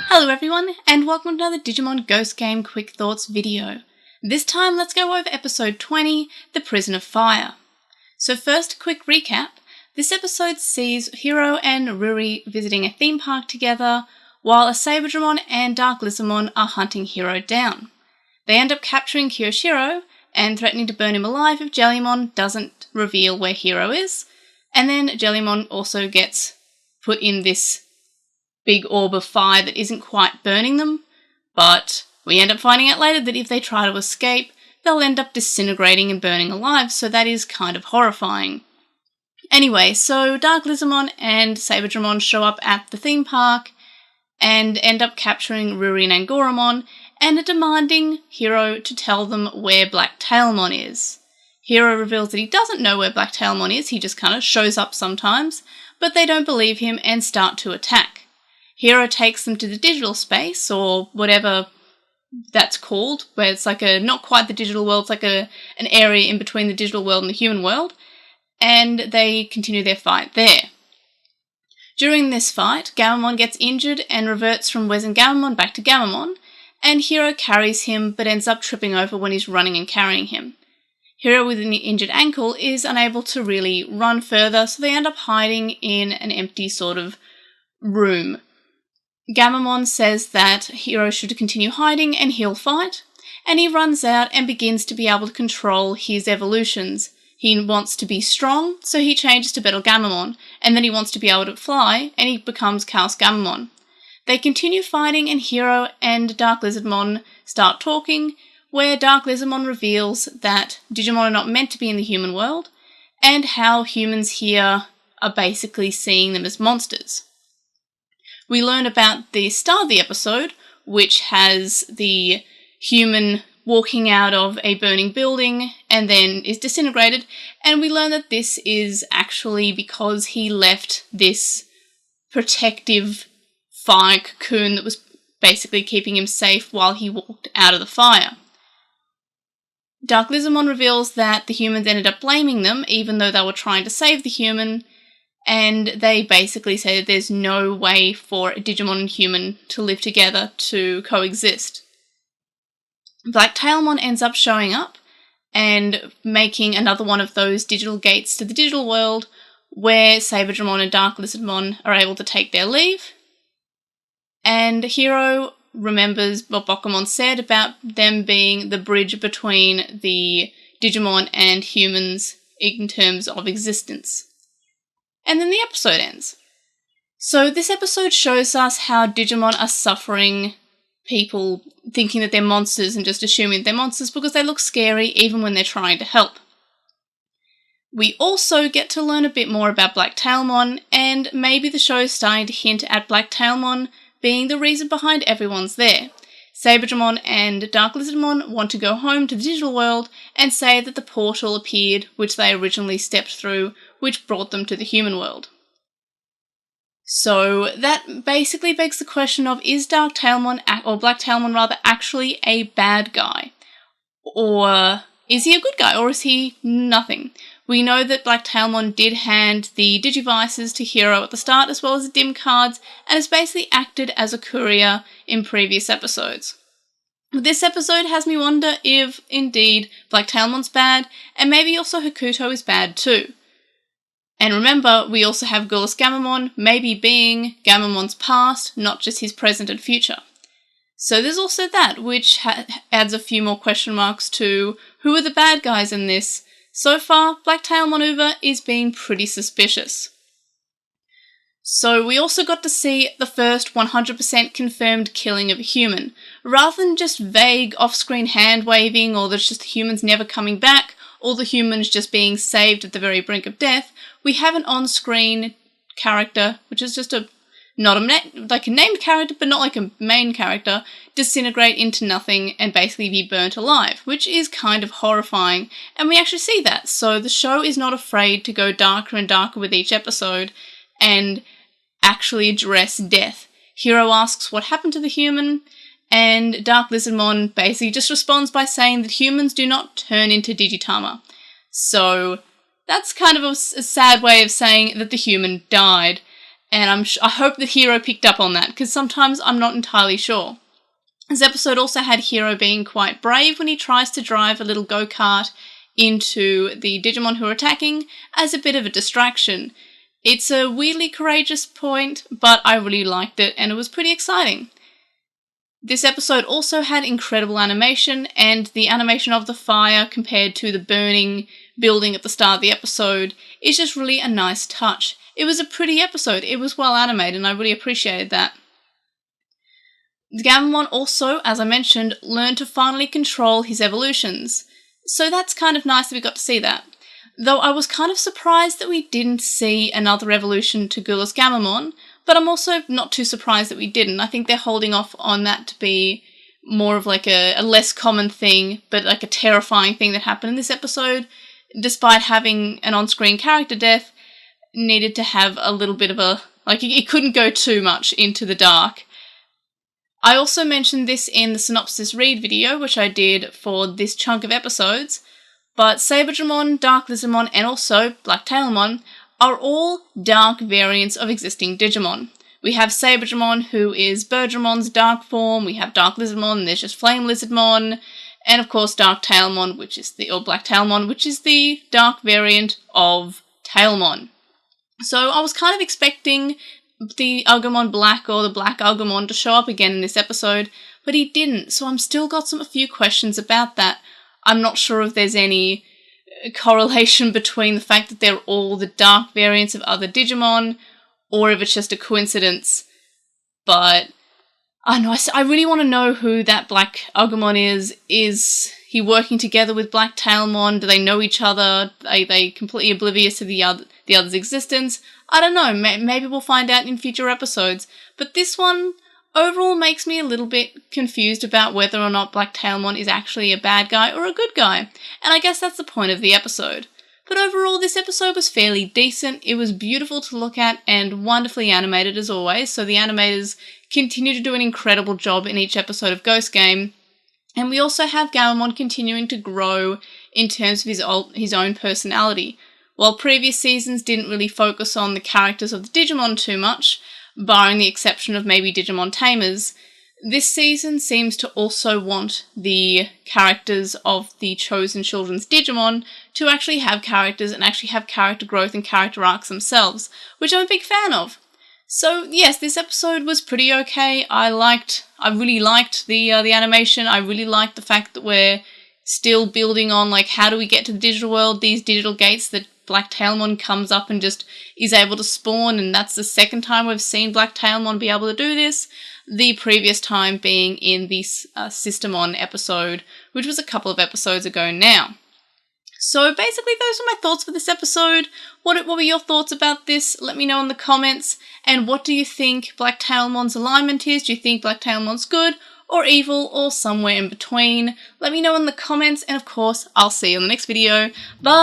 Hello everyone, and welcome to another Digimon Ghost Game Quick Thoughts video. This time let's go over episode 20, The Prison of Fire. So first, a quick recap. This episode sees Hiro and Ruri visiting a theme park together, while a Saberdramon and Dark Lizardmon are hunting Hiro down. They end up capturing Kyoshiro and threatening to burn him alive if Jellymon doesn't reveal where Hiro is, and then Jellymon also gets put in this big orb of fire that isn't quite burning them, but we end up finding out later that if they try to escape, they'll end up disintegrating and burning alive, so that is kind of horrifying. Anyway, so Dark Lizardmon and Saberdramon show up at the theme park and end up capturing Ruri and Angoramon and are demanding Hiro to tell them where Black Talmon is. Hiro reveals that he doesn't know where Black Talmon is, he just kind of shows up sometimes, but they don't believe him and start to attack. Hiro takes them to the digital space, or whatever that's called, where it's like not quite the digital world, it's like an area in between the digital world and the human world, and they continue their fight there. During this fight, Gaomon gets injured and reverts from Gaomon back to Gaomon, and Hiro carries him but ends up tripping over when he's running and carrying him. Hiro with an injured ankle is unable to really run further, so they end up hiding in an empty sort of room. Gaomon says that Hiro should continue hiding and he'll fight, and he runs out and begins to be able to control his evolutions. He wants to be strong, so he changes to Battle Gaomon, and then he wants to be able to fly, and he becomes Chaos Gaomon. They continue fighting, and Hiro and Dark Lizardmon start talking, where Dark Lizardmon reveals that Digimon are not meant to be in the human world, and how humans here are basically seeing them as monsters. We learn about the start of the episode, which has the human walking out of a burning building and then is disintegrated, and we learn that this is actually because he left this protective fire cocoon that was basically keeping him safe while he walked out of the fire. Dark Lizardmon reveals that the humans ended up blaming them, even though they were trying to save the human, and they basically say that there's no way for a Digimon and human to live together, to coexist. Black Talmon ends up showing up and making another one of those digital gates to the digital world where Saberdramon and Dark Lizardmon are able to take their leave. And Hiro remembers what Bokumon said about them being the bridge between the Digimon and humans in terms of existence. And then the episode ends. So this episode shows us how Digimon are suffering people thinking that they're monsters and just assuming they're monsters because they look scary even when they're trying to help. We also get to learn a bit more about Black Talmon, and maybe the show is starting to hint at Black Talmon being the reason behind everyone's there. Saberdramon and Dark Lizardmon want to go home to the digital world and say that the portal appeared, which they originally stepped through, which brought them to the human world. So that basically begs the question of, is Dark Talmon, or Black Talmon rather, actually a bad guy? Or is he a good guy, or is he nothing? We know that Black Talmon did hand the Digivices to Hiro at the start, as well as the DIM cards, and has basically acted as a courier in previous episodes. This episode has me wonder if, indeed, Black Talmon's bad, and maybe also Hakuto is bad too. And remember, we also have Gulas Gaomon maybe being Gaomon's past, not just his present and future. So there's also that, which adds a few more question marks to who are the bad guys in this. So far, Black Talmon Uber is being pretty suspicious. So we also got to see the first 100% confirmed killing of a human. Rather than just vague off-screen hand-waving, or there's just the humans never coming back, or the humans just being saved at the very brink of death, we have an on-screen character, which is just not a named character, but not like a main character, disintegrate into nothing and basically be burnt alive, which is kind of horrifying, and we actually see that. So the show is not afraid to go darker and darker with each episode and actually address death. Hiro asks what happened to the human, and Dark Lizardmon basically just responds by saying that humans do not turn into Digitama. So that's kind of a sad way of saying that the human died. and I hope that Hiro picked up on that, because sometimes I'm not entirely sure. This episode also had Hiro being quite brave when he tries to drive a little go-kart into the Digimon who are attacking as a bit of a distraction. It's a weirdly courageous point, but I really liked it, and it was pretty exciting. This episode also had incredible animation, and the animation of the fire compared to the burning building at the start of the episode is just really a nice touch. It was a pretty episode, it was well animated, and I really appreciated that. Gaomon also, as I mentioned, learned to finally control his evolutions, so that's kind of nice that we got to see that. Though I was kind of surprised that we didn't see another evolution to Gulas Gaomon, but I'm also not too surprised that we didn't. I think they're holding off on that to be more of like a less common thing, but like a terrifying thing that happened in this episode. Despite having an on-screen character death, needed to have a little bit of a, like, it couldn't go too much into the dark. I also mentioned this in the synopsis read video, which I did for this chunk of episodes, but Saberdramon, Dark Lizardmon, and also Black Talmon are all dark variants of existing Digimon. We have Saberdramon, who is Birdramon's dark form, we have Dark Lizardmon, and there's just Flame Lizardmon, and of course Dark Talmon, or Black Talmon, which is the dark variant of Talmon. So I was kind of expecting the Agumon Black or the Black Agumon to show up again in this episode, but he didn't, so I'm still got a few questions about that. I'm not sure if there's any correlation between the fact that they're all the dark variants of other Digimon, or if it's just a coincidence, but I don't know, I really want to know who that Black Agumon is. Is he working together with Black Talmon? Do they know each other? Are they completely oblivious to the other's existence? I don't know, maybe we'll find out in future episodes, but this one overall makes me a little bit confused about whether or not Black Talmon is actually a bad guy or a good guy, and I guess that's the point of the episode. But overall, this episode was fairly decent, it was beautiful to look at and wonderfully animated as always, so the animators continue to do an incredible job in each episode of Ghost Game, and we also have Gaomon continuing to grow in terms of his own personality. While previous seasons didn't really focus on the characters of the Digimon too much, barring the exception of maybe Digimon Tamers, this season seems to also want the characters of the chosen children's Digimon to actually have characters and actually have character growth and character arcs themselves, which I'm a big fan of. So yes, this episode was pretty okay. I really liked the animation. I really liked the fact that we're still building on, like, how do we get to the digital world, these digital gates that Black Talmon comes up and just is able to spawn, and that's the second time we've seen Black Talmon be able to do this, the previous time being in the Systemon episode, which was a couple of episodes ago now. So basically those are my thoughts for this episode. What were your thoughts about this? Let me know in the comments, and what do you think Black Talmon's alignment is? Do you think Black Talmon's good or evil, or somewhere in between? Let me know in the comments, and of course, I'll see you in the next video. Bye!